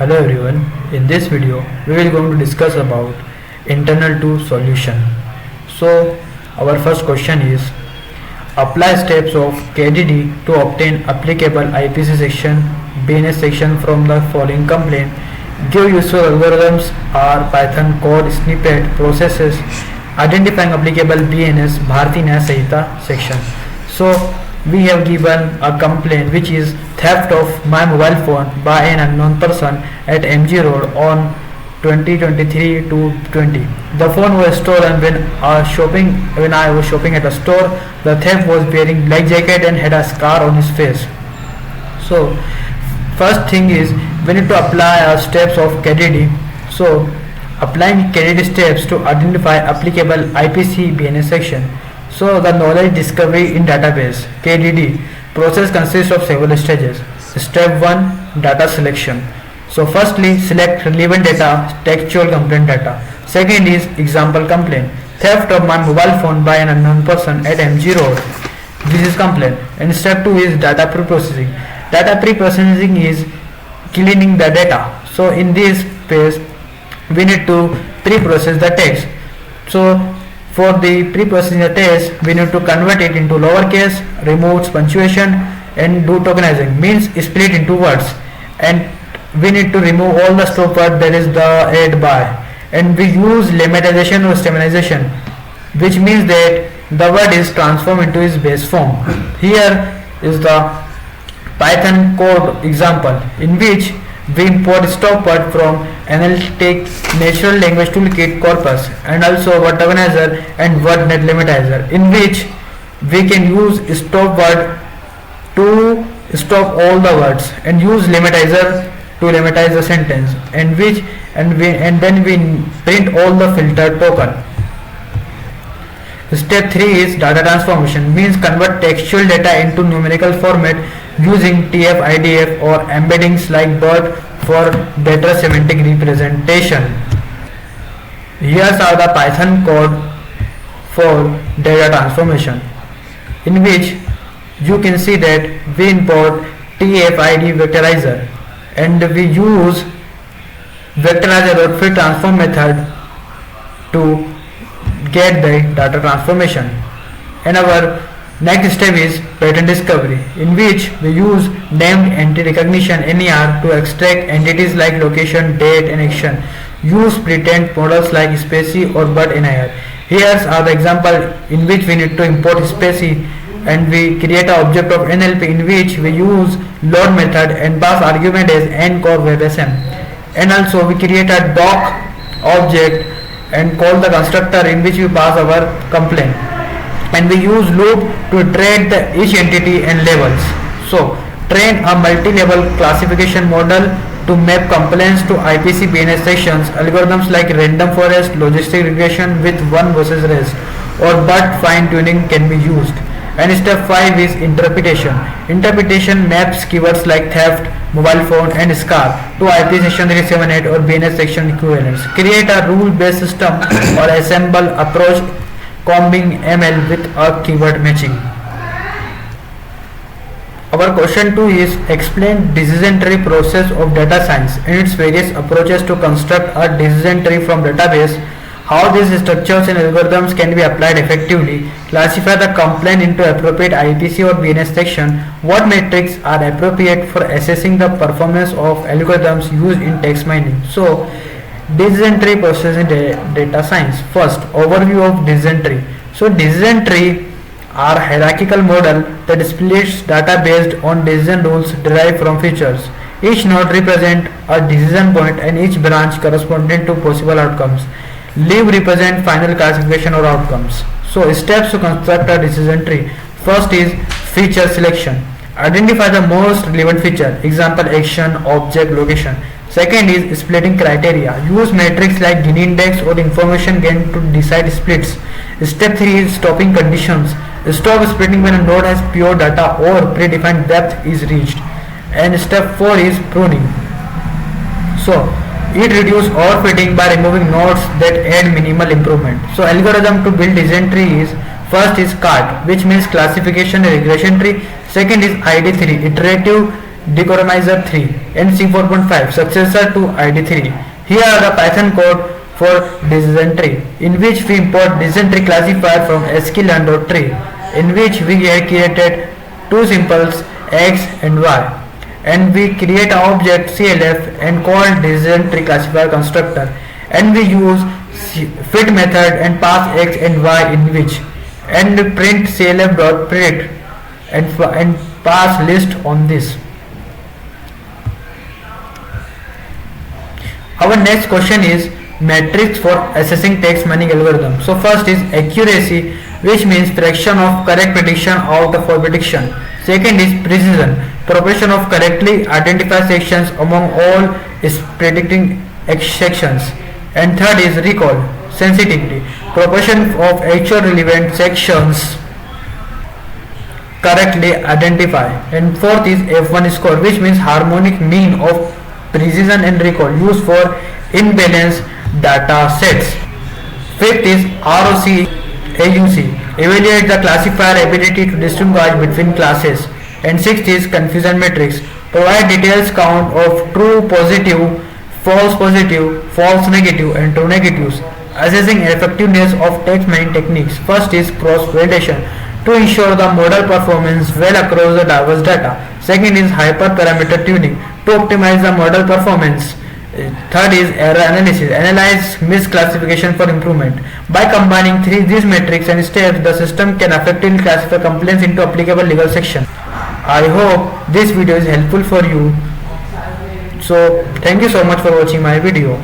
Hello everyone, in this video we will going to discuss about internal to solution. So our first question is apply steps of KDD to obtain applicable IPC section, BNS section from the following complaint. Give useful algorithms or Python code snippet processes identifying applicable BNS Bharati Nyaya Sanhita section. So we have given a complaint which is theft of my mobile phone by an unknown person at MG Road on 2023 to 20. The phone was stolen when I was shopping at a store. The thief was wearing black jacket and had a scar on his face. So first thing is we need to apply our steps of KDD. So applying KDD steps to identify applicable IPC BNS section. So the knowledge discovery in database KDD process consists of several stages. Step 1, data selection. So firstly select relevant data, textual complaint data. Second is example complaint, theft of my mobile phone by an unknown person at MG Road. This is complaint. And step 2 is data pre-processing. Data pre-processing is cleaning the data. So in this phase we need to pre-process the text. So for the pre-processing the text, we need to convert it into lowercase, remove punctuation and do tokenizing, means split into words, and we need to remove all the stop word, that is the add by, and we use lemmatization or stemmatization, which means that the word is transformed into its base form. Here is the Python code example in which we import stop word from Analytic Natural Language Toolkit corpus and also word tokenizer and word net lematizer, in which we can use stop word to stop all the words and use lematizer to lemmatize the sentence, and then we print all the filtered token. Step 3 is data transformation, means convert textual data into numerical format using TF, IDF or embeddings like BERT for data semantic representation. Here are the Python code for data transformation, in which you can see that we import TF-ID vectorizer and we use vectorizer.fit transform method to get the data transformation. And our next step is pattern discovery, in which we use named entity recognition NER to extract entities like location, date and action. Use pretend models like Spacy or BERT-NIR. Here are the example in which we need to import Spacy and we create an object of NLP in which we use load method and pass argument as ncore WebSM. And also we create a doc object and call the constructor in which we pass our complaint, and we use loop to track each entity and levels. So train a multi-level classification model to map complaints to IPC BNS sections. Algorithms like random forest, logistic regression with one versus rest or BERT fine tuning can be used. And step 5 is interpretation. Interpretation maps keywords like theft, mobile phone and scar to IP section 378 or BNS section equivalents. Create a rule-based system or assemble approach combing ML with a keyword matching. Our question 2 is explain decision tree process of data science and its various approaches to construct a decision tree from database. How these structures and algorithms can be applied effectively. Classify the complaint into appropriate IPC or BNS section. What metrics are appropriate for assessing the performance of algorithms used in text mining. So decision tree process in data science. First, overview of decision tree. So decision tree are hierarchical model that splits data based on decision rules derived from features. Each node represents a decision point and each branch corresponding to possible outcomes. Leaf represent final classification or outcomes. So steps to construct a decision tree. First is feature selection. Identify the most relevant feature, example action, object, location. Second is splitting criteria. Use metrics like Gini index or information gained to decide splits. Step 3 is stopping conditions. Stop splitting when a node has pure data or predefined depth is reached. And step 4 is pruning. So it reduces overfitting by removing nodes that add minimal improvement. So algorithm to build decision tree is First is CART, which means classification and regression tree. Second is ID3, iterative Decomizer 3 and C4.5 successor to ID3. Here are the Python code for decision tree, in which we import decision tree classifier from sklearn.tree, in which we had created two symbols x and y, and we create an object clf and call decision tree classifier constructor, and we use fit method and pass x and y in which, and print clf.print and pass list on this. Our next question is metrics for assessing text mining algorithm. So first is accuracy, which means fraction of correct prediction out of a prediction. Second is precision, proportion of correctly identified sections among all is predicting sections. And third is recall, sensitivity, proportion of actual relevant sections correctly identify. And fourth is F1 score, which means harmonic mean of precision and recall used for imbalanced data sets. Fifth is ROC AUC, evaluate the classifier ability to distinguish between classes. And sixth is confusion matrix, provide details count of true positive, false negative and true negatives. Assessing effectiveness of text mining techniques. First is cross validation, to ensure the model performance well across the diverse data. Second is hyperparameter tuning, to optimize the model performance. Third is error analysis, analyze misclassification for improvement. By combining these metrics and steps, the system can effectively classify complaints into applicable legal section. I hope this video is helpful for you. So thank you so much for watching my video.